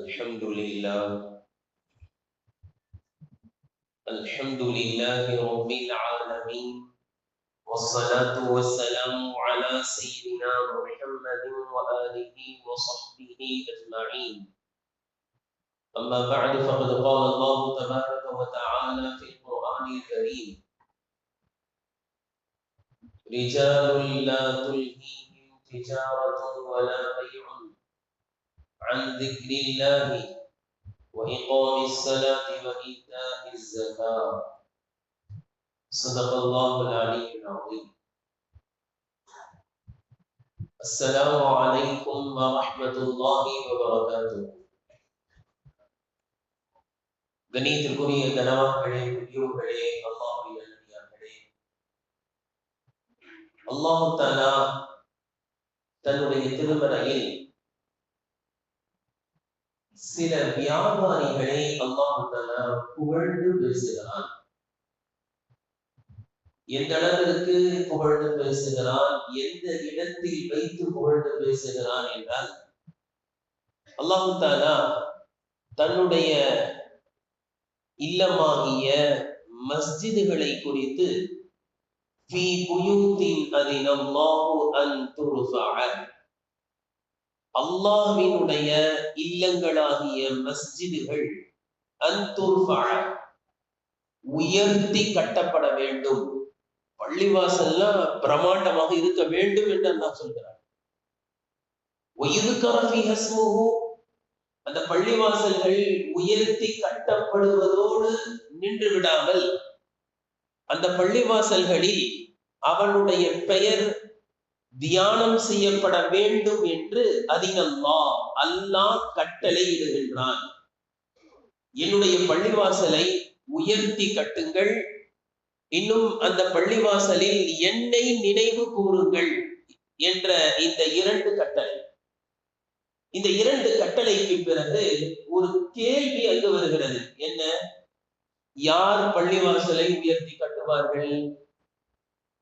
الحمد لله رب العالمين، والصلاة والسلام على سيدنا محمد وآله وصحبه أجمعين. أما بعد، فقد قال الله تبارك وتعالى في القرآن الكريم: رجال لا تلهيهم تجارة ولا بيع عن ذكر الله وإقام الصلاة وإيتاء الزكاة. صدق الله العلي العظيم. السلام عليكم ورحمة الله وبركاته. கணியத்திற்குரிய கணவான்களே, பெரியோர்களே, அல்லாஹ்வின் நல்லடியார்களே, அல்லாஹ் தஆலா தன்னுடைய திருமறையில் சில வியாபாரிகளை அல்லாஹ் தஆலா புகழ்ந்து பேசுகிறான். எந்த அளவிற்கு புகழ்ந்து பேசுகிறான், எந்த இடத்தில் வைத்து புகழ்ந்து பேசுகிறான் என்றால், அல்லாஹ் தஆலா தன்னுடைய இல்லமாகிய மஸ்ஜிதுகளை குறித்து ஃபீ புயூத்தின் அதினல்லாஹு அன் துர்ஃபஅ, அல்லாஹ்வினுடைய இல்லங்களாகிய மஸ்ஜிதுகள் அன் துர்ஃபஅ, உயர்த்தி கட்டப்பட வேண்டும், பள்ளிவாசல்லாம் பிரமாண்டமாக இருக்க வேண்டும் என்று அல்லாஹ் சொல்கிறார். வயுذكر فيها اسمه, அந்த பள்ளிவாசல்கள் உயர்த்தி கட்டப்படுவதோடு நின்று விடாமல் அந்த பள்ளிவாசல்களில் அவனுடைய பெயர் தியானம் செய்யப்பட வேண்டும் என்று அல்லாஹ் கட்டளை இடுகின்றான். என்னுடைய பள்ளிவாசலை உயர்த்தி கட்டுங்கள், இன்னும் அந்த பள்ளிவாசலில் என்னை நினைவு கூறுங்கள் என்ற இந்த இரண்டு கட்டளை. இந்த இரண்டு கட்டளைக்கு பிறகு ஒரு கேள்வி அங்கு வருகிறது. என்ன? யார் பள்ளிவாசலை உயர்த்தி கட்டுவார்கள்?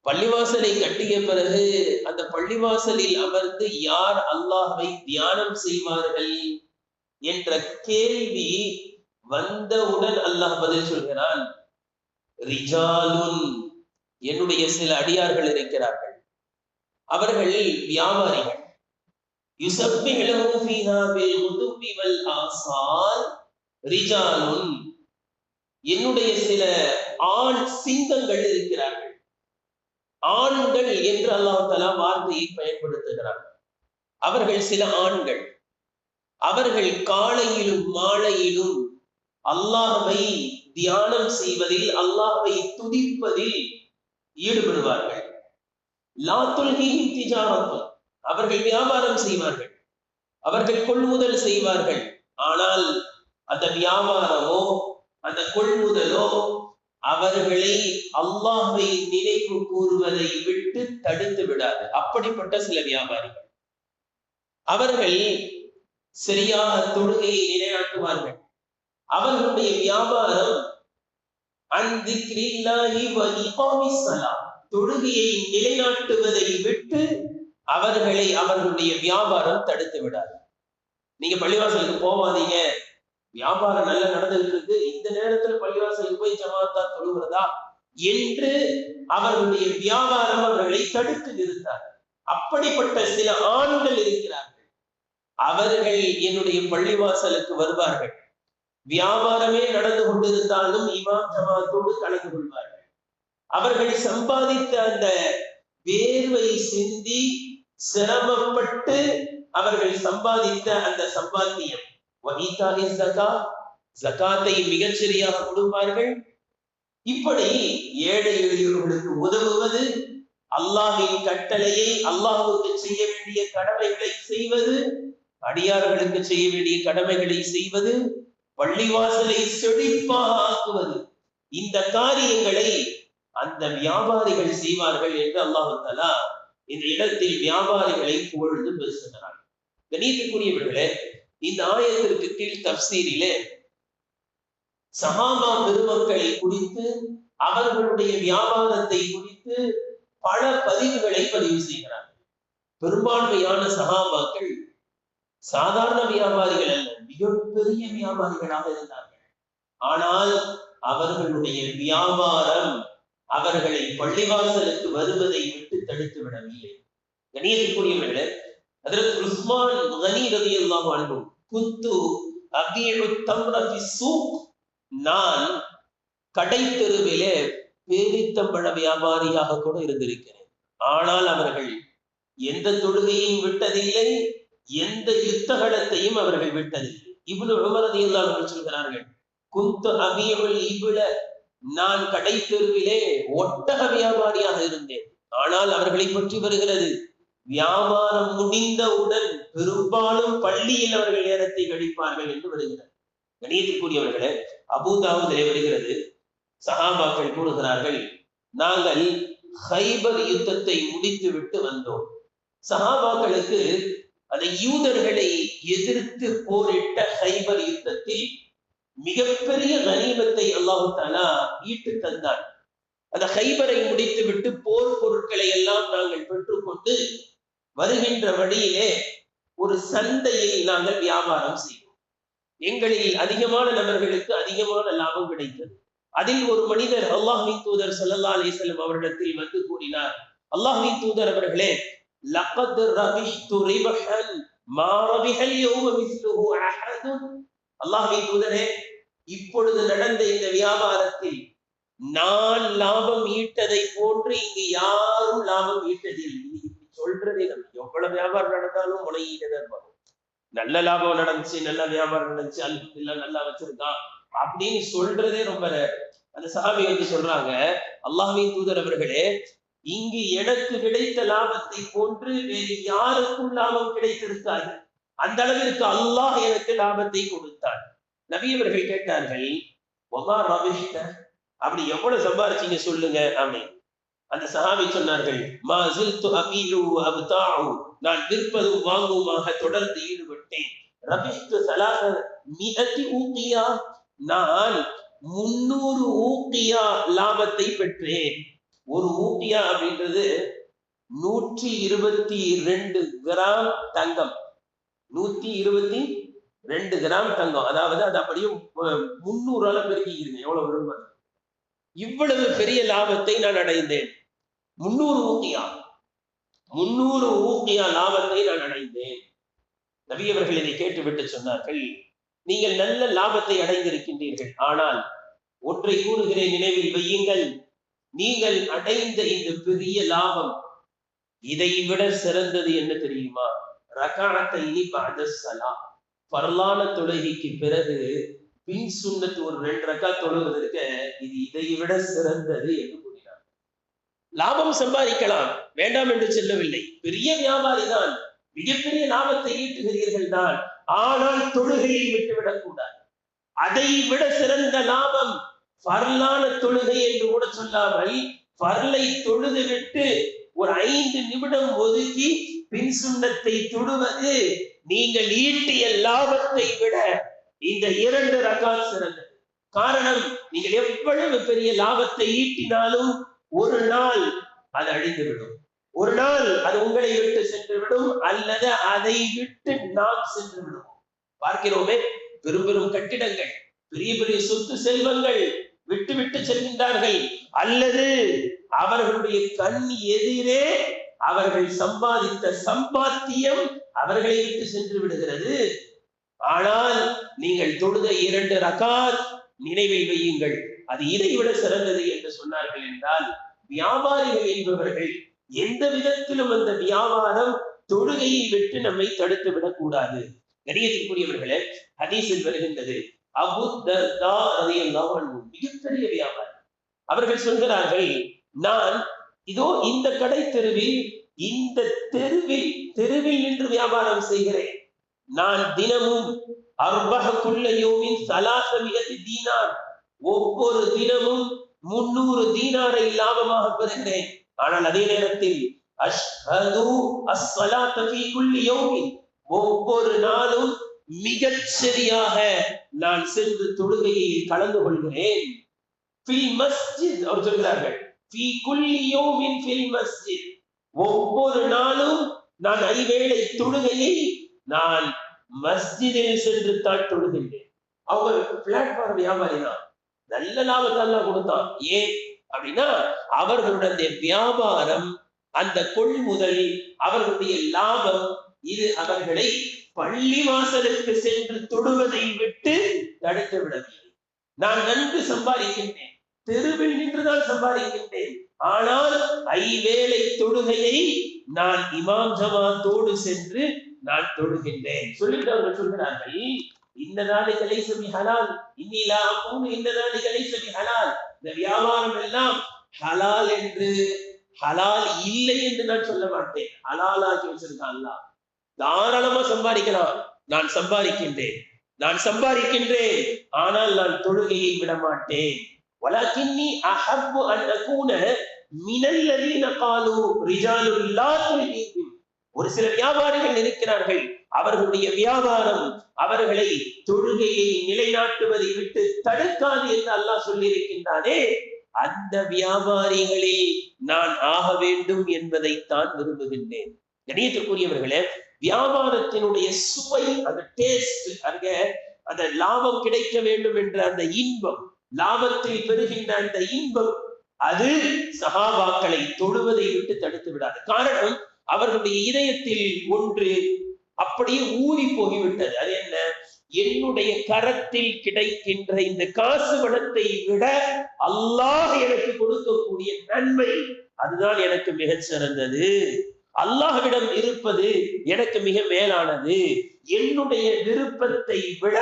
பள்ளிவாசலை கட்டிய பிறகு அந்த பள்ளிவாசலில் அமர்ந்து யார் அல்லாஹ்வை தியானம் செய்வார்கள் என்ற கேள்வி வந்தவுடன் அல்லாஹ் பதில் சொல்கிறான், ரிஜாலுன், என்னுடைய சில அடியார்கள் இருக்கிறார்கள், அவர்கள் வியாபாரிகள். யுஸப்பிஹு ஃபீஹா பில் குதுபி வல் ஆஸால் ரிஜாலுன், என்னுடைய சில ஆண் சிங்கங்கள் இருக்கிறார்கள். ஆண்கள் என்று அல்லாஹ் தஆலா வார்த்தையை பயன்படுத்துகிறார். அவர்கள் சில ஆண்கள், அவர்கள் காலையிலும் மாலையிலும் அல்லாஹ்வை தியானம் செய்வதில், அல்லாஹ்வை துதிப்பதில் ஈடுபடுவார்கள். லா துல்ஹீஹிம் திஜாரத்துன், அவர்கள் வியாபாரம் செய்வார்கள், அவர்கள் கொள்முதல் செய்வார்கள். ஆனால் அந்த வியாபாரமோ அந்த கொள்முதலோ அவர்களை அல்லாஹ்வை நினைவு கூறுவதை விட்டு தடுத்து விடாது. அப்படிப்பட்ட சில வியாபாரிகள், அவர்கள் சரியாக தொழுகையை நிலைநாட்டுவார்கள். அவர்களுடைய வியாபாரம் அன் திக்ரில்லாஹி வ இகாமிஸ் ஸலாத், தொழுகையை நிலைநாட்டுவதை விட்டு அவர்களை அவர்களுடைய வியாபாரம் தடுத்து விடாது. நீங்க பள்ளிவாசலுக்கு போவாதீங்க, வியாபாரம் நல்லா நடந்துட்டு இருக்கு, இந்த நேரத்துல பள்ளிவாசலுக்கு போய் ஜமாத்தா தொழுகிறதா என்று அவர்களுடைய வியாபாரம் அவர்களை தடுத்து நிறுத்தார். அப்படிப்பட்ட சில ஆண்கள் இருக்கிறார்கள், அவர்கள் என்னுடைய பள்ளிவாசலுக்கு வருவார்கள். வியாபாரமே நடந்து கொண்டிருந்தாலும் இமாம் ஜமாத்தோடு கலந்து கொள்வார்கள். அவர்கள் சம்பாதித்த அந்த வேர்வை சிந்தி சிரமப்பட்டு அவர்கள் சம்பாதித்த அந்த சம்பாத்தியம், ஜகாத்தை மிகச்சரியாக கொடுப்பார்கள். இப்படி ஏழை எளியோர்களுக்கு உதவுவது, அல்லாஹ்வின் கட்டளையை, அல்லாஹ்வுக்கு செய்ய வேண்டிய கடமைகளை செய்வது, அடியார்களுக்கு செய்ய வேண்டிய கடமைகளை செய்வது, பள்ளிவாசலை செழிப்பாக ஆக்குவது, இந்த காரியங்களை அந்த வியாபாரிகள் செய்வார்கள் என்று அல்லாஹ் தஆலா இந்த இடத்தில் வியாபாரிகளை புகழ்ந்து பேசுகிறார். கணியத்திற்குரியவர்களே, இந்த ஆயத்திற்கு கீழ் தஃப்சீரிலே சஹாபா பெருமக்களை குறித்து, அவர்களுடைய வியாபாரத்தை குறித்து பல பதிவுகளை பதிவு செய்கிறார்கள். பெரும்பான்மையான சஹாபாக்கள் சாதாரண வியாபாரிகள் அல்ல, மிகப்பெரிய வியாபாரிகளாக இருந்தார்கள். ஆனால் அவர்களுடைய வியாபாரம் அவர்களை பள்ளிவாசலுக்கு வருவதை விட்டு தடுத்து விடவில்லை. கணியத்துக்குரியவர்களே, ஹஜ்ரத் உஸ்மான் கனி ரலியல்லாஹு அன்ஹு குந்து அபீஉ தம்ர ஃபி ஸூக், நான் கடை தெருவிலே பேரித்தம்பழ வியாபாரியாக கூட இருந்திருக்கிறேன். ஆனால் அவர்கள் எந்த தொழுகையும் விட்டதில்லை, எந்த யுத்தகலத்தையும் அவர்கள் விட்டதில்லை. இப்னு உமர் ரலியல்லாஹு அன்ஹு சொல்கிறார்கள், குந்து அபீஉல் இப்ல, நான் கடை தெருவிலே ஒட்டக வியாபாரியாக இருந்தேன். ஆனால் அவர்களை பற்றி வருகிறது, வியாபாரம் முடிந்தவுடன் பெரும்பாலும் பள்ளியில் அவர்கள் நேரத்தை கழிப்பார்கள் என்று வருகிறது. கணியத்துக்குரியவர்களே, அபூதாவுதிலே வருகிறது, சஹாபாக்கள் கூறுகிறார்கள், நாங்கள் ஹைபர் யுத்தத்தை முடித்து விட்டு வந்தோம். சஹாபாக்களுக்கு அந்த யூதர்களை எதிர்த்து போரிட்ட ஹைபர் யுத்தத்தில் மிகப்பெரிய கனிமத்தை அல்லாஹு தஆலா ஈட்டு தந்தான். அந்த ஹைபரை முடித்து விட்டு போர் பொருட்களை எல்லாம் நாங்கள் பெற்றுக்கொண்டு வருகின்ற வழியிலே ஒரு சந்தையில் நாங்கள் வியாபாரம் செய்தோம். எங்களில் அதிகமான நபர்களுக்கு அதிகமான லாபம் கிடைத்தது. அதில் ஒரு மனிதர் அல்லாஹ்வின் தூதர் ஸல்லல்லாஹு அலைஹி வஸல்லம் அவரிடத்தில் வந்து கூறினார், அல்லாஹ்வின் தூதர் அவர்களே, லகத் ரபிஹ்து ரிபஹன் மா ரபிஹல் யௌம மிஸ்லுஹு அஹதுன், அல்லாஹ்வின் தூதரே, இப்பொழுது நடந்த இந்த வியாபாரத்தில் நான் லாபம் ஈட்டதை போன்று இங்கு யாரும் லாபம் ஈட்டதில்லை. சொல்றதே நம்ம எவ்வளவு வியாபாரம் நடந்தாலும் முனையீடுதான் வரும். நல்ல லாபம் நடந்துச்சு, நல்ல வியாபாரம் நடந்துச்சு, அல்ஹம்துலில்லாஹ் நல்லா வச்சிருக்கான் அப்படின்னு சொல்றதே ரொம்ப ரேர். அந்த சஹாபி வந்து சொல்றாங்க, அல்லாஹ்வின் தூதர் அவர்களே, இங்கு எனக்கு கிடைத்த லாபத்தை போன்று வேறு யாருக்கும் லாபம் கிடைத்திருக்காது. அந்த அளவிற்கு அல்லாஹ் எனக்கு லாபத்தை கொடுத்தார். நபி அவர்கள் கேட்டார்கள், ஒமா ரபிஹ்த, அப்படி எவ்வளவு சம்பாரிச்சீங்க சொல்லுங்க அப்படின்னு. அந்த சஹாபி சொன்னார்கள், மா ஸில்து அபீஉ அப்தாஉ, நான் விற்பதும் வாங்குவமாக தொடர்ந்து ஈடுபட்டேன். ரபிஹ்து ஸலாஸ மிஅத்தி ஊகியா, நான் 300 ஊகியா லாபத்தை பெற்றேன். ஒரு ஊகியா அப்படின்றது 122 கிராம் தங்கம். 122 கிராம் தங்கம், அதாவது அது அப்படியே 300 பெருக்கிக்கிறீங்க, எவ்வளவு வரும்? இவ்வளவு பெரிய லாபத்தை நான் அடைந்தேன். 300 ஊக்கியா லாபத்தை நான் அடைந்தேன். நபி அவர்கள் இதை கேட்டுவிட்டு சொன்னார்கள், நீங்கள் நல்ல லாபத்தை அடைந்திருக்கின்றீர்கள், ஆனால் ஒன்றை கூறுகிறேன், நினைவில் வையுங்கள், நீங்கள் அடைந்த இந்த பெரிய லாபம் இதை விட சிறந்தது என்ன தெரியுமா? ரகாஅத்தைனி பஅத ஸலா, ஃபர்லான தொழுகைக்கு பிறகு பின் சுன்னத் ஒரு 2 ரக்காத் தொழுவதற்கு இது இதை விட சிறந்தது என்று கூறினார். லாபம் சம்பாதிக்கலாம், வேண்டாம் என்று சொல்லவில்லை. பெரிய வியாபாரி தான், மிகப்பெரிய லாபத்தை ஈட்டுகிறீர்கள் தான், ஆனால் தொழுகையை விட்டுவிடக் கூடாது. அதை விட சிறந்த லாபம் ஃபர்லான தொழுகை என்று கூட சொல்லாமல், ஃபர்லை தொழுது விட்டு ஒரு 5 நிமிடம் ஒதுக்கி பின் சுன்னத்தை தொழுவது நீங்கள் ஈட்டிய லாபத்தை விட இந்த 2 ரகாத் சிறந்தது. காரணம், நீங்கள் எவ்வளவு பெரிய லாபத்தை ஈட்டினாலும் ஒரு நாள் அது அழிந்துவிடும், ஒரு நாள் அது உங்களை விட்டு சென்று விடும், அல்லது அதை விட்டு நாம் சென்று விடுவோம். பார்க்கிறோமே, பெரும் பெரும் கட்டிடங்கள், பெரிய பெரிய சொத்து செல்வங்கள் விட்டு விட்டு செல்கின்றார்கள், அல்லது அவர்களுடைய கண் எதிரே அவர்கள் சம்பாதித்த சம்பாத்தியம் அவர்களை விட்டு சென்று விடுகிறது. ஆனால் நீங்கள் தொழுத 2 ரகாத், நினைவில் வையுங்கள், அது இதை விட சிறந்தது என்று சொன்னார்கள். என்றால் வியாபாரிகள் என்பவர்கள் எந்த விதத்திலும் அந்த வியாபாரம் தொழுகையை விட்டு நம்மை தடுத்து விடக்கூடாது. கணியத்திற்குரியவர்களே, ஹதீஸில் வருகின்றது, அபூ தர்தா ரலியல்லாஹு அன்ஹு மிகப்பெரிய வியாபாரி. அவர்கள் சொல்கிறார்கள், நான் இதோ இந்த கடை தெருவில், இந்த தெருவில் நின்று வியாபாரம் செய்கிறேன். நான் தினமும் அர்பஹகுல்ல யௌமின் 300 தீனார், ஒவ்வொரு தினமும் 300 தீனாரை லாபமாக பெறுகிறேன். ஆனால் அதே நேரத்தில் அஷ்ஹது அஸ்ஸலாத ஃபீ குல்லி யௌமின், ஒவ்வொரு நாளும் மிகச் சரியாக நான் சென்று தொழுகையில் கலந்து கொள்கிறேன். ஃபில் மஸ்ஜித், அவர் சொல்கிறார்கள், ஃபீ குல்லி யௌமின் ஃபில் மஸ்ஜித், ஒவ்வொரு நாளும் நான் 5 வேளை தொழுகையை நான் மஸ்ஜிதில் சென்று தான் தொழுகின்றேன். அவங்க பிளாட்ஃபார்ம் வியாபாரி தான், நல்ல லாபத்தெல்லாம் கொடுத்தான். ஏன் அப்படின்னா அவர்களுடைய வியாபாரம், அந்த கொள்முதல், அவர்களுடைய லாபம், இது அவர்களை பள்ளி வாசலுக்கு சென்று தொடுவதை விட்டு தடுத்து விடவில்லை. நான் நன்கு சம்பாதிக்கின்றேன், தெருவில் நின்றுதான் சம்பாதிக்கின்றேன், ஆனால் ஐவேளை தொழுகையை நான் இமாம் ஜமாத்தோடு சென்று நான் தொழுகின்றேன் சொல்லிட்டு அவர்கள் சொல்கிறார்கள், இந்த நாடுகளை சொல்லி ஹலால், இன்னிலா இந்த நாடுகளை சொல்லி ஹலால். இந்த வியாபாரம் எல்லாம் ஹலால் என்று, ஹலால் இல்லை என்று நான் சொல்ல மாட்டேன், ஹலாலாக்கி வச்சிருக்கான் அல்லாஹ். தாராளமா சம்பாதிக்கலாம், நான் சம்பாதிக்கின்றேன், நான் சம்பாதிக்கின்றேன், ஆனால் நான் தொழுகையை விட மாட்டேன். வலக்கின்னி அஹப்பு அன் அகூன மினல்லதீன காலு ரிஜாலுல் லா துல்ஹீஹிம். ஒரு சில வியாபாரிகள் இருக்கிறார்கள், அவர்களுடைய வியாபாரம் அவர்களை தொழுகையை நிலைநாட்டுவதை விட்டு தடுக்காது என்று அல்லாஹ் சொல்லி இருக்கின்றானே, அந்த வியாபாரிகளில் நான் ஆக வேண்டும் என்பதைத்தான் விரும்புகின்றேன். கணியத்திற்குரியவர்களே, வியாபாரத்தினுடைய சுவை, அந்த டேஸ்ட், அந்த லாபம் கிடைக்க வேண்டும் என்ற அந்த இன்பம், லாபத்தில் பெறுகின்ற அந்த இன்பம், அது சஹாபாக்களை தொழுவதை விட்டு தடுத்து விடாது. காரணம், அவர்களுடைய இதயத்தில் ஒன்று அப்படியே ஊறி போய்விட்டது. அது என்ன? என்னுடைய கரத்தில் கிடைக்கின்ற இந்த காசு பணத்தை விட அல்லாஹ் எனக்கு கொடுக்கக்கூடிய நன்மை, அதுதான் எனக்கு மிகச் சிறந்தது. அல்லாஹ்விடம் இருப்பது எனக்கு மிக மேலானது. என்னுடைய விருப்பத்தை விட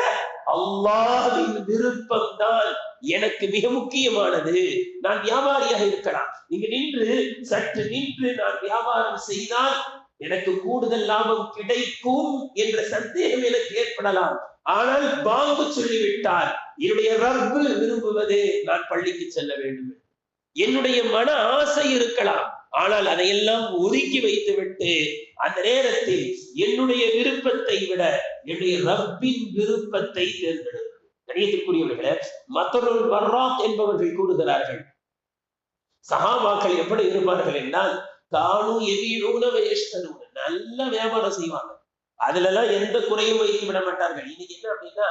அல்லாஹ்வின் விருப்பம் தான் எனக்கு மிக முக்கியமானது. நான் வியாபாரியாக இருக்கலாம், நீங்க நின்று சற்று நின்று நான் வியாபாரம் செய்தால் எனக்கு கூடுதல் லாபம் கிடைக்கும் என்ற சந்தேகம் எனக்கு ஏற்படலாம். ஆனால் பாங்கு சொல்லிவிட்டால் என்னுடைய ரப்பு விரும்புவது நான் பள்ளிக்கு செல்ல வேண்டும். என்னுடைய மன ஆசை இருக்கலாம், ஆனால் அதையெல்லாம் ஒதுக்கி வைத்து விட்டு அந்த நேரத்தில் என்னுடைய விருப்பத்தை விட என்னுடைய ரப்பின் விருப்பத்தை தேர்ந்தெடுக்கும். கணியத்திற்குரியவர்களே, மத்தருல் வர்ராத் என்பவர்கள் கூறுகிறார்கள், சஹாபாக்கள் எப்படி இருப்பார்கள் என்றால், தானு எவீரூன வயஸ்தரூன, நல்ல வியாபாரம் செய்வாங்க, அதுல எல்லாம் எந்த குறையும் வைத்து விட மாட்டார்கள். இன்னைக்கு என்ன அப்படின்னா,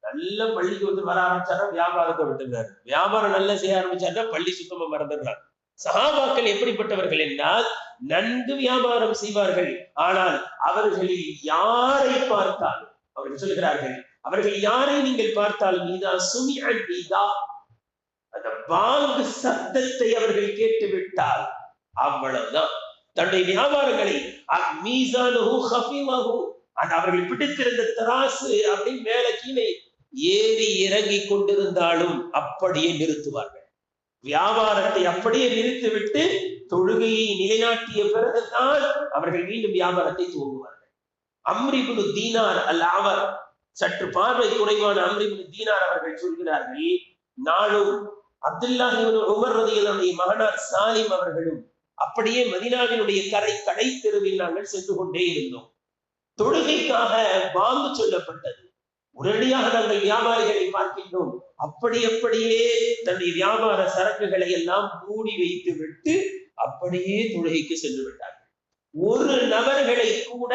நல்ல பள்ளிக்கு வந்து வர ஆரம்பிச்சாரா வியாபாரத்தை விட்டுறாரு, வியாபாரம் நல்லா செய்ய ஆரம்பிச்சாருன்னா பள்ளி சுத்தமா மறந்துடுறாங்க. சஹாபாக்கள் எப்படிப்பட்டவர்கள் என்றால், நன்கு வியாபாரம் செய்வார்கள், ஆனால் அவர்களில் யாரை பார்த்தாலும், அவர்கள் சொல்கிறார்கள், அவர்கள் யாரை நீங்கள் பார்த்தாலும் இதா சுமிஅன் இதா, அந்த பாங்கு சத்தத்தை அவர்கள் கேட்டு விட்டால் அவ்வளவுதான். தன்னுடைய வியாபாரங்களை அந்த அவர்கள் பிடித்திருந்த தராசு அப்படி மேல கீழே ஏறி இறங்கி கொண்டிருந்தாலும் அப்படியே நிறுத்துவார்கள். வியாபாரத்தை அப்படியே நிறுத்திவிட்டு தொழுகையை நிலைநாட்டிய பிறகுதான் அவர்கள் மீண்டும் வியாபாரத்தை துவங்குவார்கள். அம்ர் இப்னு தீனார் அல் அவர், சற்று பார்வை குறைவான அம்ர் இப்னு தீனார் அவர்கள் சொல்கிறார்கள், நானும் அப்துல்லாஹ் இப்னு உமர் ரலியல்லாஹு மகனார் சாலிம் அவர்களும் அப்படியே மதீனாவினுடைய கடை தெருவில் நாங்கள் சென்று கொண்டே இருந்தோம். தொழுகைக்காக பாங்கு சொல்லப்பட்டது. உடனடியாக நாங்கள் வியாபாரிகளை பார்க்கின்றோம், அப்படியே தன்னுடைய வியாபார சரக்குகளை எல்லாம் மூடி வைத்து விட்டு அப்படியே தொழுகைக்கு சென்று விட்டார்கள். ஒரு நபர்களை கூட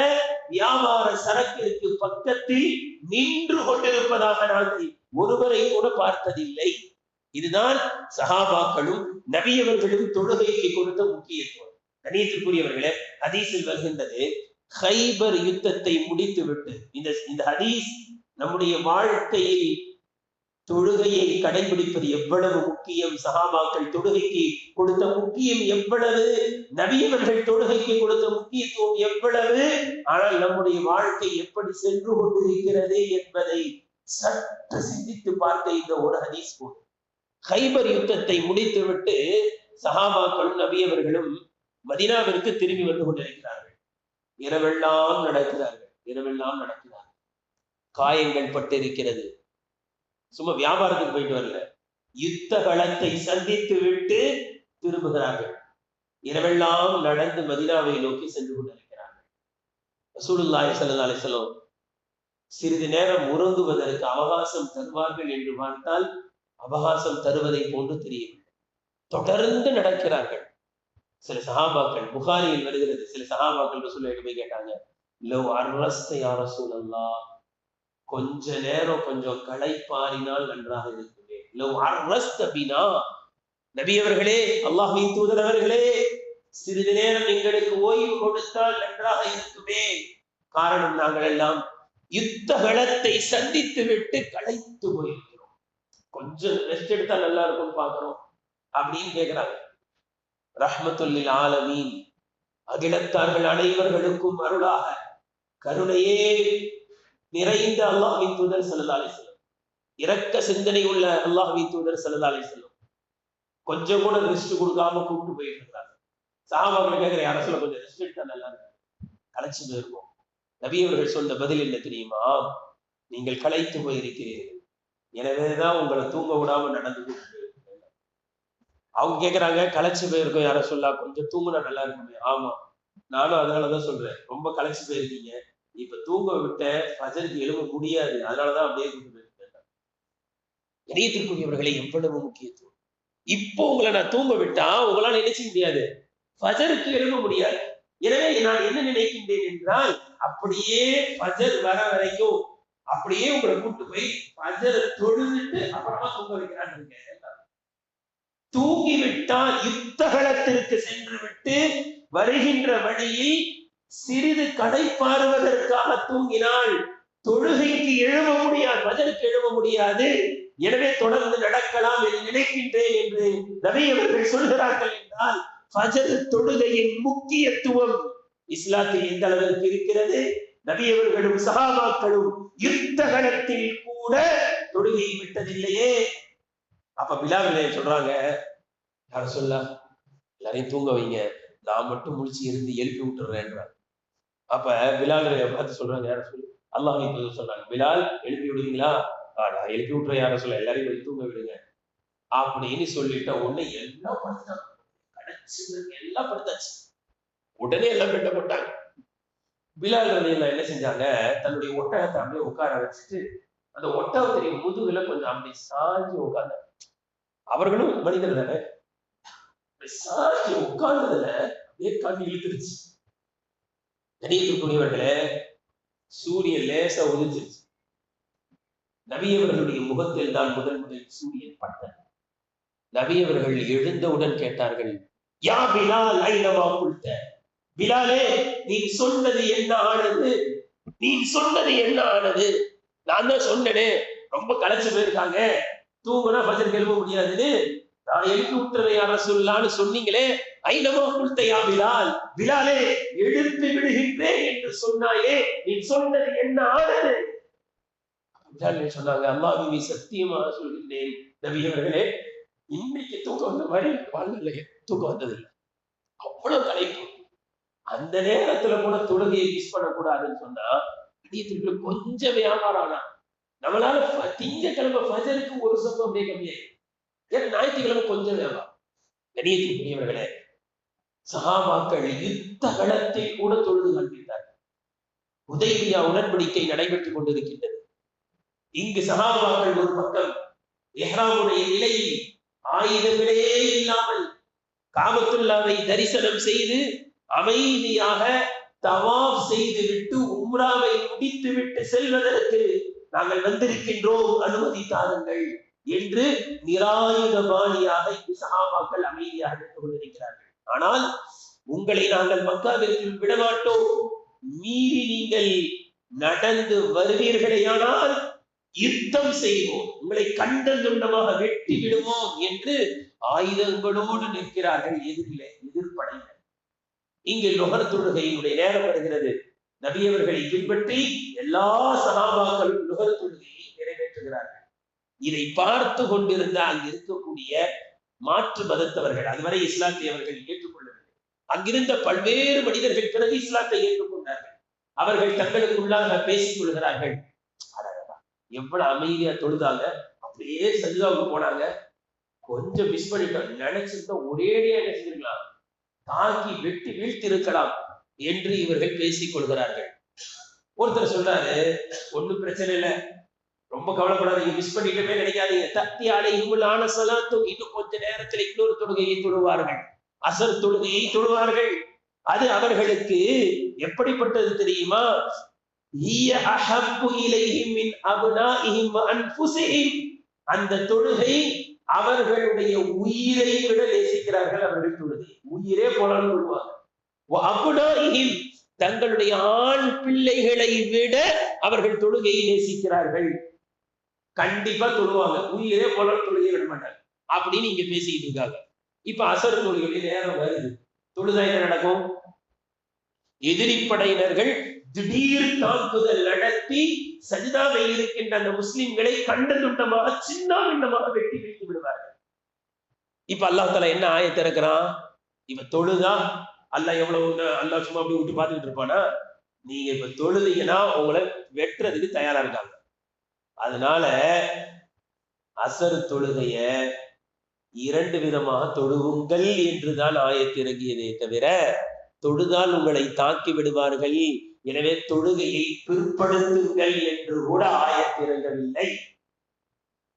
வியாபார சரக்கிற்கு பக்கத்தில் நின்று கொண்டிருப்பதாக நாங்கள் ஒருவரை கூட பார்த்ததில்லை. இதுதான் சஹாபாக்களும் நபியவர்களும் தொழுகைக்கு கொடுத்த முக்கியத்துவம். கணியத்திற்குரியவர்களே, ஹதீஸில் வருகின்றது, கைபர் யுத்தத்தை முடித்து விட்டு, இந்த ஹதீஸ் நம்முடைய வாழ்க்கையில் தொழுகையை கடைபிடிப்பது எவ்வளவு முக்கியம், சஹாபாக்கள் தொழுகைக்கு கொடுத்த முக்கியம் எவ்வளவு, நபியவர்கள் தொழுகைக்கு கொடுத்த முக்கியத்துவம் எவ்வளவு, ஆனால் நம்முடைய வாழ்க்கை எப்படி சென்று கொண்டிருக்கிறது என்பதை சற்று சிந்தித்து பார்த்த இந்த ஒரு ஹதீஸ் போதும். கைபர் யுத்தத்தை முடித்துவிட்டு சஹாபாக்களும் நபியவர்களும் மதீனாவிற்கு திரும்பி வந்து கொண்டிருக்கிறார்கள். இரவெல்லாம் நடக்கிறார்கள். காயங்கள் பட்டிருக்கிறது. சும்மா வியாபாரத்துக்கு போயிட்டு வரல, யுத்த களத்தை சந்தித்து விட்டு திரும்புகிறார்கள். இரவெல்லாம் நடந்து மதீனாவை நோக்கி சென்று கொண்டிருக்கிறார்கள். ரசூலுல்லாஹி ஸல்லல்லாஹு அலைஹி வஸல்லம் சிறிது நேரம் உறங்குவதற்கு அவகாசம் தருவார்கள் என்று பார்த்தால் அவகாசம் தருவதை போன்று தெரியவில்லை. தொடர்ந்து நடக்கிறார்கள். சில சஹாபாக்கள், புகாரியில் வருகிறது, சில சஹாபாக்கள் ரசூலுல்லாஹி போய் கேட்டாங்க, லவ் அர்ரஸ்த யா ரசூலல்லாஹ், கொஞ்ச நேரம் கொஞ்சம் களைப்பாறினால் நன்றாக இருக்குமே. லவ் அர்ரஸ்த பினா, நபி அவர்களே, அல்லாஹ்வின் தூதர் அவர்களே, சிறிது நேரம் எங்களுக்கு ஓய்வு கொடுத்தால் நன்றாக இருக்குமே. காரணம், நாங்கள் எல்லாம் யுத்த களத்தை சந்தித்து விட்டு களைத்து போயிருக்கிறோம், கொஞ்சம் ரெஸ்ட் எடுத்தா நல்லா இருக்கும் பாக்குறோம் அப்படின்னு கேட்கிறாங்க. ரஹ்மத்துல்லில் ஆலமீன், அகிலத்தார்கள் அனைவர்களுக்கும் அருளாக கருணையே நிறைந்த அல்லாஹ்வின் தூதர் ஸல்லல்லாஹு அலைஹி வஸல்லம், இரக்க சிந்தனை உள்ள அல்லாஹ்வின் தூதர் ஸல்லல்லாஹு அலைஹி வஸல்லம் கொஞ்சம் கூட ரெஸ்ட் கொடுக்காம கூப்பிட்டு போயிட்டு இருக்காங்க. சஹாபாக்கள் கேட்கிற, யார சொல்ல கொஞ்சம் ரெஸ்ட் எடுத்தா நல்லா இருக்கும், களைச்சு போயிருக்கும். நபி அவர்கள் சொன்ன பதில் என்ன தெரியுமா? நீங்கள் களைத்து போயிருக்கிறீர்கள், எனவேதான் உங்களை தூங்க விடாம நடந்து கொண்டு. அவங்க கேட்கறாங்க, களைச்சு போயிருக்கோம் யார சொல்லா, கொஞ்சம் தூங்குனா நல்லா இருக்குமே. ஆமா, நானும் அதனாலதான் சொல்றேன், ரொம்ப களைச்சு போயிருக்கீங்க, இப்ப தூங்க விட்ட ஃபஜருக்கு எழும்ப முடியாது, அதனாலதான் அப்படியே கூட்டு போயிருக்கேன். இணையத்திற்குரியவர்களை எவ்வளவு முக்கியத்துவம். இப்போ உங்களை நான் தூங்க விட்டா உங்களால் நினைச்ச முடியாது, ஃபஜருக்கு எழும்ப முடியாது. எனவே நான் என்ன நினைக்கின்றேன் என்றால், அப்படியே ஃபஜர் வர வரைக்கும் அப்படியே உங்களை கூட்டு போய் ஃபஜர் தொழுதுட்டு அப்புறமா தூங்க வைக்கிறான்னு. தூங்கிவிட்டால் யுத்தகலத்திற்கு சென்று விட்டு வருகின்ற வழியில் சிறிது கடைப்பாறுவதற்காக தூங்கினால் தொழுகைக்கு எழும்ப முடியாது, ஃபஜருக்கு எழும்ப முடியாது. எனவே தொடர்ந்து நடக்கலாம் என்று நினைக்கின்றேன் என்று நபி அவர்கள் சொல்கிறார்கள் என்றால், ஃபஜர் தொழுகையின் முக்கியத்துவம் இஸ்லாத்தில் எந்த அளவிற்கு இருக்கிறது. நபி அவர்களும் சஹாபாக்களும் யுத்த களத்தில் கூட தொழுகையை விட்டதில்லையே. அப்ப பிலால் சொல்றாங்க, யார சொல்ல எல்லாரையும் தூங்க வைங்க, நான் மட்டும் முழிச்சு இருந்து எழுப்பி விட்டுறேன்றாங்க. அப்ப பிலால் பார்த்து சொல்றாங்க, யார சொல்லு, அல்லாஹ் சொல்றாங்க, பிலால் எழுப்பி விடுவீங்களா? நான் எழுப்பி விட்டுறேன், யார சொல்ல எல்லாரையும் தூங்க விடுங்க அப்படின்னு சொல்லிட்ட உடனே எல்லாம் படுத்தாங்க, எல்லாம் படுத்தாச்சு. உடனே எல்லாம் பெட்ட போட்டாங்க. பிலால் ரலியல்லாஹு என்ன செஞ்சாங்க, தன்னுடைய ஒட்டகத்தை அப்படியே உட்கார வச்சுட்டு அந்த ஒட்டகத்துடைய முதுகுல கொஞ்சம் அப்படி சாஞ்சு உட்கார்ந்தாங்க. அவர்களும் மனிதர் தானே, சாஞ்சு உட்கார்ந்ததுல அப்படியே கண் இழுத்துருச்சு. கணியத்திற்குரியவர்களே, சூரியன் லேசா உதிர்ச்சிருச்சு. நபி அவர்களுடைய முகத்தில் தான் முதல் சூரியன் பட்டது. நபி அவர்கள் எழுந்தவுடன் கேட்டார்கள், யா பிலால் ஐனமா குல்த, பிலாலே நீ சொன்னது என்ன ஆனது, நீ சொன்னது என்ன ஆனது? நான் தான் சொன்னனே, ரொம்ப களைச்சு போயிருக்காங்க, தூங்குனா ஃபஜருக்கு எழுப்ப முடியாதுன்னு, நான் எழுப்பி விட்டுறேன் யார சொல்லலான்னு சொன்னீங்களே, ஐனமா குல்த யா பிலால், பிலாலே எழுப்பி விடுகின்றேன் என்று சொன்னாயே, நீ சொன்னது என்ன ஆனது? பிலால் சொன்னாங்க, அல்லாஹ்வை சத்தியமாக சொல்கின்றேன் நபி அவர்களே, இன்னைக்கு தூக்கம் வந்த மாதிரி வாழ்நிலையே தூக்கம் வந்ததில்லை, அவ்வளவு களைப்பு. அந்த நேரத்துல கூட தொழுகையை மிஸ் பண்ணக்கூடாதுன்னு சொன்னா கணியத்திற்கு கொஞ்சம் வியாபாரம் ஆனா நம்மளால திங்கக்கிழமை ஃபஜருக்கு ஒரு சம்பவம் அப்படியே கம்மியாயிடும். ஏன்னா ஞாயிற்றுக்கிழமை கொஞ்சம் வியாபாரம். கணியத்திற்குரியவர்களே, சஹாபாக்கள் யுத்த களத்தில் கூட தொழுது காண்பித்தார்கள். ஹுதைபியா உடன்படிக்கை நடைபெற்றுக் கொண்டிருக்கின்றது. இங்கு சஹாபாக்கள் ஒரு பக்கம் இஹ்ராமுடைய நிலையில் ஆயுதங்களே இல்லாமல் காபத்துல்லாவை தரிசனம் செய்து அமைதியாக தவாப் செய்து விட்டு உம்ராவை முடித்து விட்டு செல்வதற்கு நாங்கள் வந்திருக்கின்றோம், அனுமதி தாருங்கள் என்று நிராயுதபாணியாக இங்கு சஹாபாக்கள் அமைதியாக நின்று கொண்டிருக்கிறார்கள். ஆனால் உங்களை நாங்கள் மக்காவிற்கு விடமாட்டோம், மீறி நீங்கள் நடந்து வருவீர்களேயானால் யுத்தம் செய்வோம், உங்களை கண்டந்துண்டமாக வெட்டி விடுவோம் என்று ஆயுதங்களோடு நிற்கிறார்கள் எதிர்ப்படையினர். இங்கு நுகர் தொழுகையினுடைய நேரம் வருகிறது. நபி அவர்களை பின்பற்றி எல்லா சஹாபாக்களும் நுகர் தொழுகையை நிறைவேற்றுகிறார்கள். இதை பார்த்து கொண்டிருந்த அங்கு இருக்கக்கூடிய மாற்று மதத்தவர்கள், அதுவரை இஸ்லாத்தை அவர்கள் ஏற்றுக்கொள்ளவில்லை. அங்கிருந்த பல்வேறு மனிதர்கள் பிறகு இஸ்லாத்தை ஏற்றுக்கொண்டார்கள். அவர்கள் தங்களுக்குள்ளாக பேசிக் கொள்கிறார்கள், எவ்வளவு அமைதியா தொழுதாங்க, அப்படியே சஜிதாவுக்கு போனாங்க, கொஞ்சம் மிஸ் பண்ணிட்டோம், நினைச்சிருந்தா ஒரேடியா என்ன செஞ்சிருக்கலாம், தாக்கி வெட்டி வீழ்த்தி இருக்கலாம் என்று இவர்கள் பேசிக் கொள்கிறார்கள். ஒருத்தர் சொல்றாரு, ஒண்ணும் பிரச்சனை இல்லை, ரொம்ப கவலைப்படாதீங்க, மிஸ் பண்ணிட்டே நினைக்காதீங்க, தத்தி அலைஹிமுல் ஸலாத்து, இன்னும் கொஞ்ச நேரத்தில் இன்னொரு தொழுகையை தொழுவார்கள், அசர் தொழுகையை தொழுவார்கள், அது அவர்களுக்கு எப்படிப்பட்டது தெரியுமா? அந்த தொழுகை அவர்களுடைய உயிரை விட நேசிக்கிறார்கள். அவர்கள் தொழுகை உயிரே போலான்னு சொல்லுவாங்க. தங்களுடைய ஆண் பிள்ளைகளை விட அவர்கள் தொழுகையை நேசிக்கிறார்கள். கண்டிப்பா தொழுவாங்க, உயிரே போல தொழுகை விட மாட்டாங்க அப்படின்னு இங்க பேசிக்கிட்டு இருக்காங்க. இப்ப அசர் தொழுகை நேரம் வருது, தொழுதா என்ன நடக்கும்? எதிரிப்படையினர்கள் திடீர் தாக்குதல் நடத்தி சஜிதாவில் இருக்கின்ற அந்த முஸ்லிம்களை கண்ட துண்டமாக சின்ன பின்னமாக வெட்டி வீழ்த்தி விடுவார்கள். இப்ப அல்லாஹ் தஆலா என்ன ஆயத்தை இறக்குறான்? இப்ப தொழுதா அல்லாஹ் எவ்வளவு அல்லாஹ் சும்மா அப்படி விட்டு பார்த்துக்கிட்டு இருப்பானா? நீங்க இப்ப தொழுதீங்கன்னா உங்களை வெட்டுறதுக்கு தயாரா இருக்காங்க. அதனால அசர் தொழுகைய 2 விதமாக தொழுவுங்கள் என்றுதான் ஆயத்து இறங்கியதே தவிர தொழுதால் உங்களை தாக்கி விடுவார்கள், எனவே தொழுகையை பிற்படுத்துங்கள் என்று கூட ஆயத்து இறங்கவில்லை.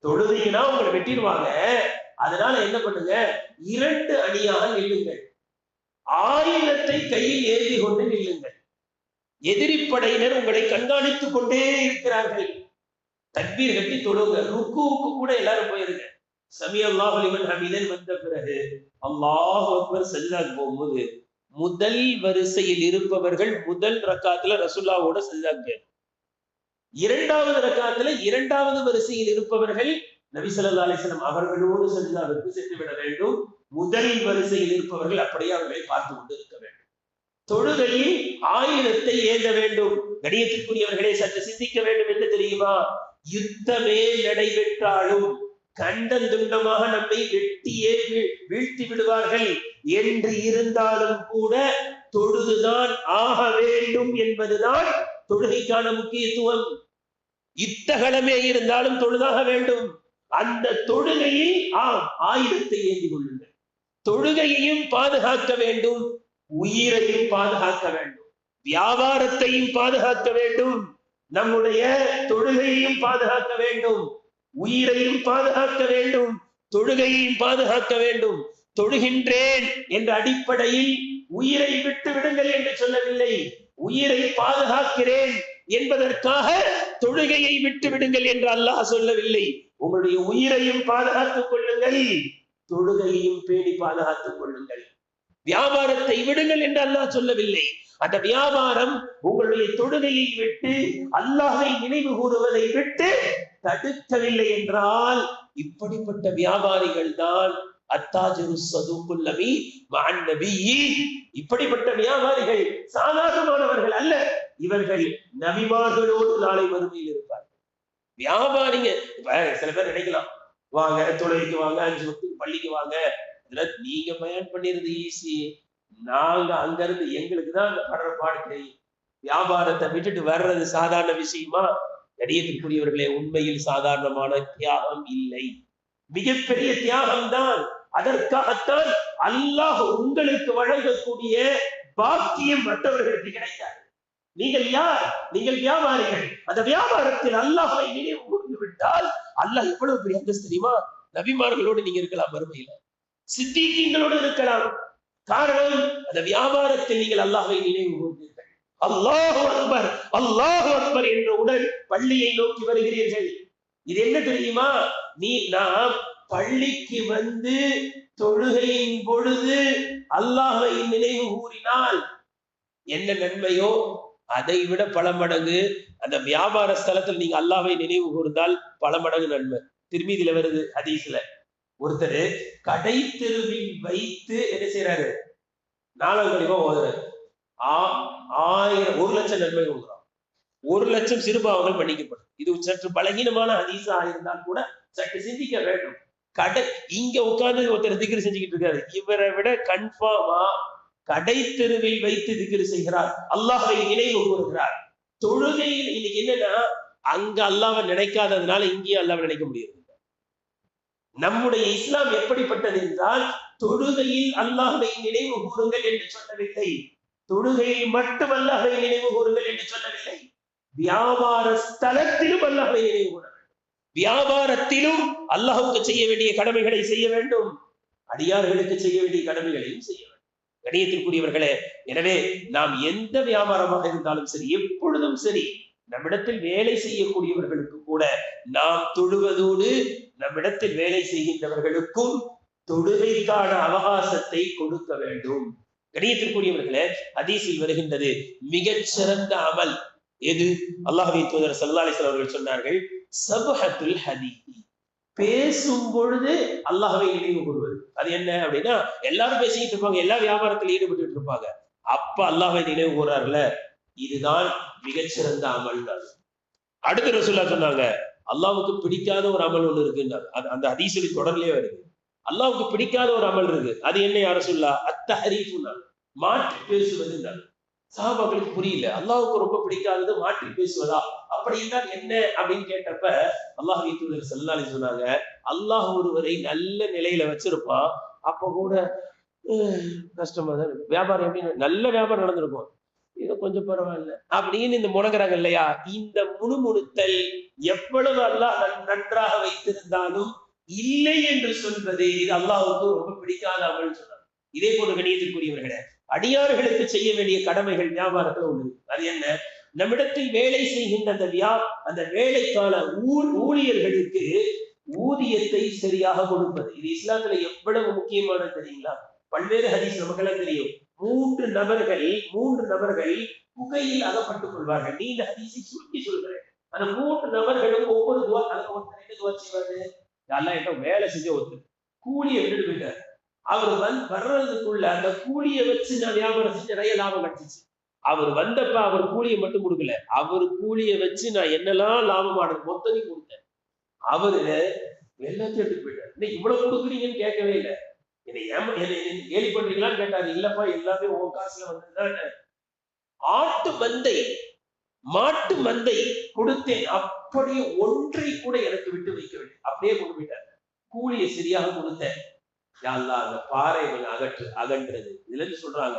தொழுதீங்கன்னா உங்களை வெட்டிடுவாங்க, அதனால என்ன பண்ணுங்க, 2 அணியாக நில்லுங்கள், ஆயுதத்தை கையில் ஏந்தி கொண்டு நில்லுங்கள். எதிரிப்படையினர் உங்களை கண்காணித்துக் கொண்டே இருக்கிறார்கள். தக்பீர் கட்டி தொழுங்க, ருக்குவுக்கு கூட எல்லாரும் போயிருங்க. சமி அல்லாஹு லிமன் ஹமீதன் வந்த பிறகு அல்லாஹு அக்பர் சஜ்தாக்கு போகும்போது முதல் வரிசையில் இருப்பவர்கள் முதல் ரக்காத்துல ரசூலுல்லாஹ்வோட சஜ்தாக்கு, 2வது ரக்காத்துல 2வது வரிசையில் இருப்பவர்கள் நபி ஸல்லல்லாஹு அலைஹி வஸல்லம் அவர்களோடு சஜ்தாவிற்கு சென்று விட வேண்டும். முதல் வரிசையில் இருப்பவர்கள் அப்படியே அவர்களை பார்த்து கொண்டு இருக்க வேண்டும். தொழுகையில் ஆயுதத்தை ஏந்த வேண்டும். கணியத்திற்குரியவர்களே, சற்று சிந்திக்க வேண்டும். என்ன தெரியுமா? யுத்தமே நடைபெற்றாலும் கண்டந்துண்டமாக நம்மை வெட்டியே வீழ்த்தி விடுவார்கள் என்று இருந்தாலும் கூட தொழுதுதான் ஆக வேண்டும் என்பதுதான் தொழுகைக்கான முக்கியத்துவம். யுத்தகலமே இருந்தாலும் தொழுதாக வேண்டும். அந்த தொழுகையில் ஆயுதத்தை ஏந்தி கொள்ளுங்கள். தொழுகையையும் பாதுகாக்க வேண்டும், உயிரையும் பாதுகாக்க வேண்டும், வியாபாரத்தையும் பாதுகாக்க வேண்டும், நம்முடைய தொழுகையையும் பாதுகாக்க வேண்டும், உயிரையும் பாதுகாக்க வேண்டும், தொழுகையையும் பாதுகாக்க வேண்டும். தொழுகின்றேன் என்ற அடிப்படையில் உயிரை விட்டு விடுங்கள் என்று சொல்லவில்லை. உயிரை பாதுகாக்கிறேன் என்பதற்காக தொழுகையை விட்டு விடுங்கள் என்று அல்லாஹ் சொல்லவில்லை. உங்களுடைய உயிரையும் பாதுகாத்துக் கொள்ளுங்கள், தொழுகையையும் பேணி பாதுகாத்துக் கொள்ளுங்கள். வியாபாரத்தை விடுங்கள் என்று அல்லாஹ் சொல்லவில்லை. அந்த வியாபாரம் உங்களுடைய தொழுகையை விட்டு அல்லாஹை நினைவு கூறுவதை விட்டு தடுக்கவில்லை என்றால் இப்படிப்பட்ட வியாபாரிகள் தான் அத்தாஜிரு ஸதூகுல் அமீன் மஅன் நபிய்யீன். இப்படிப்பட்ட வியாபாரிகள் சாதாரணமானவர்கள் அல்ல, இவர்கள் நபிமார்களோடு நாளை மறுமையில் இருப்பார்கள். வியாபாரிங்க சில பேர் நினைக்கலாம், வாங்க தொழுகைக்கு வாங்க, 5 வக்துக்கு பள்ளிக்கு வாங்க, நீங்க பயன் பண்ணிருது ஈஸி, நாங்க அங்க இருந்து எங்களுக்கு தான் அந்த படுற பாடு தெரியும். வியாபாரத்தை விட்டுட்டு வர்றது சாதாரண விஷயமா? கணியத்திற்குரியவர்களே, உண்மையில் சாதாரணமான தியாகம் இல்லை, மிகப்பெரிய தியாகம் தான். அதற்காகத்தான் அல்லாஹ் உங்களுக்கு வழங்கக்கூடிய பாக்கியம் மற்றவர்களுக்கு கிடைக்காது. நீங்கள் யார்? நீங்கள் வியாபாரிகள். அந்த வியாபாரத்தில் அல்லாஹை நினைவு கூர்ந்து விட்டால் அல்லாஹ் எவ்வளவு பெரிய அந்தஸ்து தெரியுமா? நபிமார்களோடு நீங்க இருக்கலாம், மறுமையில சித்தீகீங்களோடு இருக்கலாம். காரணம், அந்த வியாபாரத்தில் நீங்கள் அல்லாஹை நினைவு கூர்ந்தீர்கள். அல்லாஹு அக்பர், அல்லாஹு அக்பர் என்றவுடன் பள்ளியை நோக்கி வருகிறீர்கள். இது என்ன தெரியுமா? நாம் பள்ளிக்கு வந்து தொழுகையின் பொழுது அல்லாஹை நினைவு கூறினால் என்ன நன்மையோ அதை விட பல மடங்கு அந்த வியாபார ஸ்தலத்தில் நீங்க அல்லாஹை நினைவு கூர்ந்தால் பல மடங்கு நன்மை. திருமீதியில வருது ஹதீஸ்ல, ஒருத்தர் கடை தெருவில் வைத்து என்ன செய்யறாரு? 4 கலிமா ஓதுறாரு, 1 லட்சம் நன்மை கொடுக்குறான். 1 லட்சம் சிறுபாவங்கள் மன்னிக்கப்படும். இது சற்று பலகீனமான ஹதீஸா இருந்தால் கூட சற்று சிந்திக்க வேண்டும். இங்க உட்கார்ந்து ஒருத்தர் திக்ர் செஞ்சுக்கிட்டு இருக்காரு, இவரை விட கன்ஃபார்மா கடை தெருவில் வைத்து திக்ர் செய்கிறார், அல்லாஹ்வை நினைவு கூறுகிறார். தொழுகையில் இன்னைக்கு என்னன்னா, அங்க அல்லாஹ்வை நினைக்காததுனால இங்கேயும் அல்லாஹ்வை நினைக்க முடியாது. நம்முடைய இஸ்லாம் எப்படிப்பட்டது என்றால், தொழுகையில் அல்லாஹ்வை நினைவு கூறுங்கள் என்று சொல்லவில்லை, தொழுகையில் மட்டும் அல்லாஹ்வை நினைவு கூறுங்கள் என்று சொல்லவில்லை, வியாபார ஸ்தலத்திலும் அல்லாஹ்வை நினைவு கூற வேண்டும். வியாபாரத்திலும் அல்லாஹ்வுக்கு செய்ய வேண்டிய கடமைகளை செய்ய வேண்டும், அடியார்களுக்கு செய்ய வேண்டிய கடமைகளையும் செய்ய வேண்டும். கணியத்திற்குரியவர்களே, எனவே நாம் எந்த வியாபாரமாக இருந்தாலும் சரி, எப்பொழுதும் சரி, நம்மிடத்தில் வேலை செய்யக்கூடியவர்களுக்கு கூட நாம் தொழுவதோடு நம்மிடத்தில் வேலை செய்கின்றவர்களுக்கும் தொழுகைக்கான அவகாசத்தை கொடுக்க வேண்டும். கணியத்திற்குரியவர்களே, ஹதீஸில் வருகின்றது, மிகச்சிறந்த அமல் எது? அல்லாஹ்வின் தூதர் ஸல்லல்லாஹு அலைஹி வஸல்லம் அவர்கள் சொன்னார்கள், சபஹத்துல் ஹதீஸ், பேசும் பொழுது அல்லாஹ்வை நினைவு கூறுவது. அது என்ன அப்படின்னா, எல்லாரும் பேசிக்கிட்டு இருப்பாங்க, எல்லா வியாபாரத்தில் ஈடுபட்டு இருப்பாங்க, அப்ப அல்லாஹ்வை நினைவு கூறாருல, இதுதான் மிகச்சிறந்த அமல் தான். அடுத்த ரசூலுல்லாஹ் சொன்னாங்க, அல்லாஹ்வுக்கு பிடிக்காத ஒரு அமல் ஒண்ணு இருக்குன்னாங்க. அந்த ஹதீஸில் தொடர்லயே வருது, அல்லாஹ்வுக்கு பிடிக்காத ஒரு அமல் இருக்கு. அது என்ன யா ரசூலுல்லாஹ்? அத்தஹரீஃபுன்னா, மாற்றி பேசுவதுன்னாங்க. சஹாபாக்களுக்கு புரியல, அல்லாஹ்வுக்கு ரொம்ப பிடிக்காதது மாற்றி பேசுவதா, அப்படி என்றால் என்ன அப்படின்னு கேட்டப்ப அல்லாஹ்வின் தூதர் ஸல்லல்லாஹு அலைஹி சொன்னாங்க, அல்லாஹ் ஒருவரை நல்ல நிலையில வச்சிருப்பான், அப்ப கூட கஷ்டமா தான் இருக்கு, வியாபாரம் எப்படி நல்ல வியாபாரம் நடந்திருக்கும், இது கொஞ்சம் பரவாயில்ல அப்படின்னு இந்த முடங்குறாங்க இல்லையா, இந்த முணுமுணுத்தல் எவ்வளவு அல்லாஹ் நன்றாக வைத்திருந்தாலும் இல்லை என்று சொல்வது இது அல்லாஹ்வுக்கு ரொம்ப பிடிக்காத அமல் சொன்னார். இதே போல கணியத்திற்குரியவர்களே, அடியார்களுக்கு செய்ய வேண்டிய கடமைகள் வியாபாரத்துல ஒண்ணு. அது என்ன? நம்மிடத்தில் வேலை செய்கின்ற அந்த வேலைக்கான ஊழியர்களுக்கு ஊதியத்தை சரியாக கொடுப்பது. இது இஸ்லாத்துல எவ்வளவு முக்கியமானது தெரியுங்களா? பல்வேறு ஹதீஸ் நமக்கெல்லாம் தெரியும். மூன்று நபர்கள் புகையில் அகப்பட்டுக் கொள்வார்கள். நீண்ட ஹதீஸை சுருக்கி சொல்கிறேன். அந்த மூன்று நபர்களும் ஒவ்வொரு துவா, செய்வாரு, எல்லாம் வேலை செஞ்ச ஒருத்தர் கூலியை விட்டுட்டு போயிட்டார். அவர் வர்றதுக்குள்ள அந்த கூலியை வச்சு நான் வியாபாரம் செஞ்சு நிறைய லாபம் கிடைச்சிச்சு. அவர் வந்தப்ப அவர் கூலியை மட்டும் கொடுக்கல, அவர் கூலியை வச்சு நான் என்னெல்லாம் லாபமானது மொத்தத்தையும் கொடுத்தேன். அவரு எல்லாத்தையும் எடுத்துட்டு போயிட்டார். இன்னைக்கு இவ்வளவு கொடுக்குறீங்கன்னு கேட்கவே இல்லை, என்னை கேலி பண்றீங்களான்னு கேட்டாரு. இல்லப்பா, எல்லாமே உன் காசுல வந்ததுதான். மாட்டு மந்தை கொடுத்தேன், அப்படியே ஒன்றை கூட எனக்கு விட்டு வைக்கவில்லை, அப்படியே கொண்டு போயிட்டார். கூலியை சரியாக கொடுத்தேன், அல்லாஹ் அந்த பாறை அகன்றது. இதுல இருந்து சொல்றாங்க,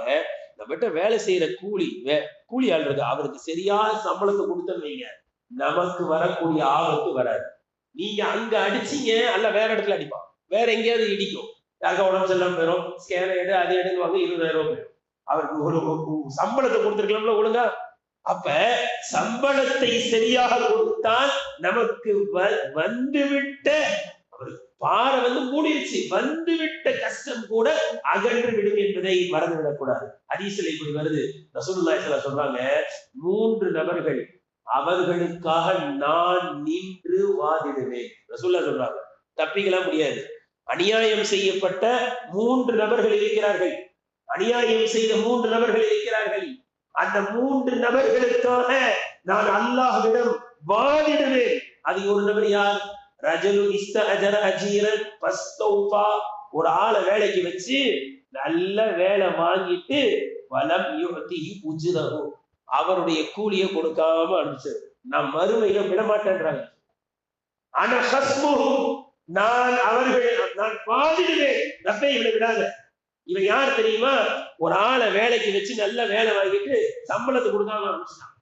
நம்மகிட்ட வேலை செய்யற கூலி ஆள் இருக்கு, அவருக்கு சரியான சம்பளத்தை கொடுத்தோன்னு வைங்க, நமக்கு வரக்கூடிய ஆபத்து வராது. நீங்க அங்க அடிச்சீங்க, அல்ல வேற இடத்துல அடிப்பான், வேற எங்கேயாவது இடிக்கும், யாருக்கா உடம்பு செல்லாம போயிடும், ஸ்கேன் எடு அது எடுவாங்க, 20,000 போயிடும். அவருக்கு ஒரு சம்பளத்தை கொடுத்துருக்கலாம்ல ஒழுங்கா. அப்ப சம்பளத்தை சரியாக கொடுத்தால் நமக்கு வந்துவிட்ட பாறை மூடிடுச்சு, வந்துவிட்ட கஷ்டம் கூட அகன்று விடும் என்பதை மறந்துவிடக்கூடாது. ஹதீஸில் இப்படி வருது, ரசூலுல்லாஹி ஸல்லல்லாஹு அலைஹி வஸல்லம் சொல்றாங்க, 3 நபர்கள் அவர்களுக்காக நான் நின்று வாதிடுவேன். ரசூலுல்லாஹ் சொல்றாங்க, தப்பிக்கலாம் முடியாது. அநியாயம் செய்யப்பட்ட 3 நபர்கள் இருக்கிறார்கள், அநியாயம் செய்த 3 நபர்கள் இருக்கிறார்கள். அந்த 3 நபர்களுக்காக நான் அல்லாஹ்விடம் வாதிடுவேன். அது ஒரு நபர் யார்? ரஜலுன் இஸ்தஅஜர அஜீரன் ஃபஸ்தௌஃபா, ஒரு ஆளை வேலைக்கு வச்சு நல்ல வேலை வாங்கிட்டு வலம் யுஅதிஹி உஜ்ரஹு, அவருடைய கூலியை கொடுக்காம அனுப்பிச்சு, நான் மறுமையில விட மாட்டேன்றாங்க. ஆனா ஹஸ்முஹும், நான் வாதிடுவேன், ரப்பே இவனை விடாத. இவன் யார் தெரியுமா? ஒரு ஆளை வேலைக்கு வச்சு நல்ல வேலை வாங்கிட்டு சம்பளத்தை கொடுக்காம அனுப்பிச்சான்.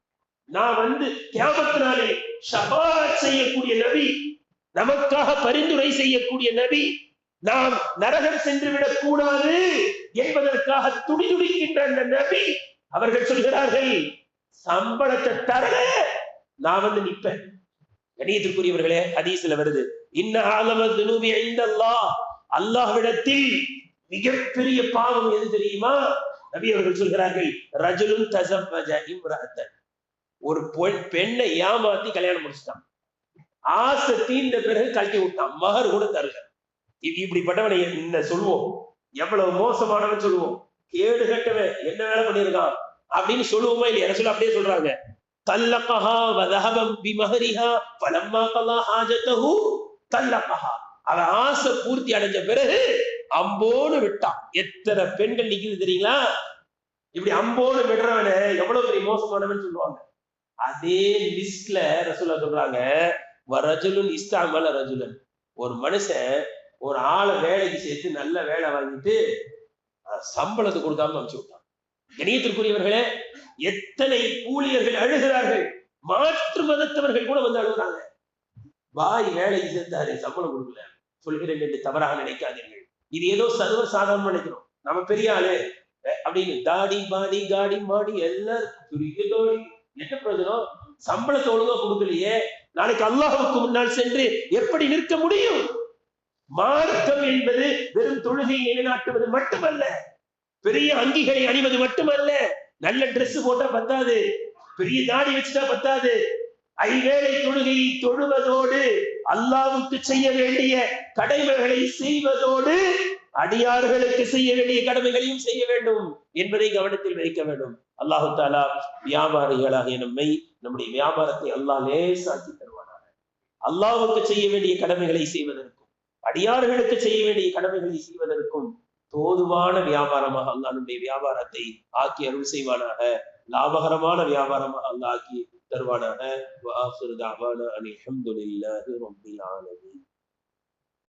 நான் கியாமத் நாளில் ஷஃபாஅத் செய்யக்கூடிய நபி, நமக்காக பரிந்துரை செய்யக்கூடிய நபி, நாம் நரகம் சென்று விடக் கூடாது என்பதற்காக துடிதுடிக்கின்ற அந்த நபி அவர்கள் சொல்கிறார்கள், சம்பளத்தை தர நான் நிற்பேன். கணியத்திற்குரியவர்களே, ஹதீஸ்ல வருது, இன்ன ஆலம துனூபி இன்தல்லாஹ், அல்லாஹ்விடத்தில் மிகப்பெரிய பாவம் எது தெரியுமா? நபி அவர்கள் சொல்கிறார்கள், ரஜுலுன் தஸவ்வஜ இம்ரஅத்தன், ஒரு பெண்ணை ஏமாத்தி கல்யாணம் முடிச்சிட்டான், ஆசை தீர்ந்த பிறகு கழட்டி விட்டான், மகர் கூட தரல. இப்படிப்பட்டவனை என்ன சொல்லுவோம்? எவ்வளவு மோசமானவன் சொல்லுவோம், கேடு கட்டவன், என்ன வேலை பண்ணிருக்கான் அப்படின்னு சொல்லுவோமா இல்லையா? ரசூல் அப்படியே சொல்றாங்க, தல்லகஹா வதஹப பிமஹரிஹா ஃபலம்மா கலா ஹாஜதஹு தல்லகஹா, அவன் ஆசை பூர்த்தி அடைஞ்ச பிறகு அம்போடு விட்டான். எத்தனை பெண்கள் நிக்குது தெரியுங்களா? இப்படி அம்போடு விடுறவன எவ்வளவு பெரிய மோசமானவன் சொல்லுவாங்க. அதே லிஸ்ட்ல ரசூலுல்லாஹ் சொல்றாங்க, வரஜுலுன் இஸ்தஅமல ரஜுலன், ஒரு மனுஷன் ஒரு ஆளை வேலைக்கு சேர்த்து நல்ல வேலை வாங்கிட்டு சம்பளத்தை கொடுக்காம அனுப்பிச்சு விட்டான். கணியத்திற்குரியவர்களே, எத்தனை ஊழியர்கள் அழுகிறார்கள், மாற்று மதத்தவர்கள் கூட அழுகிறாங்க. பாய் வேலைக்கு சேர்த்தாரு, சம்பளம் கொடுக்கல. சொல்கிறேன் என்று தவறாக நினைக்காதீர்கள், இது ஏதோ சர்வ சாதாரணம் நினைக்கிறோம். நம்ம பெரிய ஆளு அப்படின்னு தாடி பாடி காடி மாடி எல்லாருக்கும் பெரிய தோழி. என்ன பிரயோஜனம்? சம்பளத்தை ஒழுங்கா கொடுக்கலையே, நாளைக்கு அல்லாஹ்வுக்கு முன்னால் சென்று எப்படி நிற்க முடியும்? மார்க்கம் என்பது வெறும் தொழுகை நிலைநாட்டுவது மட்டுமல்ல, பெரிய அங்கிகளை அணிவது மட்டுமல்ல, நல்ல Dress போட்டா பத்தாது, பெரிய தாடி வச்சுட்டா பத்தாது. ஐவேளை தொழுகையை தொழுவதோடு அல்லாஹ்வுக்கு செய்ய வேண்டிய கடமைகளை செய்வதோடு அடியார்களுக்கு செய்ய வேண்டிய கடமைகளையும் செய்ய வேண்டும் என்பதை கவனத்தில் வைக்க வேண்டும். அல்லாஹு தஆலா வியாபாரிகளாகிய நம்மை, நம்முடைய வியாபாரத்தை அல்லாஹ் லேசாக்கி தருவானாக. அல்லாஹ்வுக்கு செய்ய வேண்டிய கடமைகளை செய்வதற்கும் அடியார்களுக்கு செய்ய வேண்டிய கடமைகளை செய்வதற்கும் தோதுவான வியாபாரமாக அல்லாஹ் நம்முடைய வியாபாரத்தை ஆக்கி அருள் செய்வானாக. லாபகரமான வியாபாரமாக அல்லாஹ் ஆக்கி தருவானாக. வஆகிரு தஅவானா அனில் ஹம்துலில்லாஹி ரப்பில் ஆலமீன்.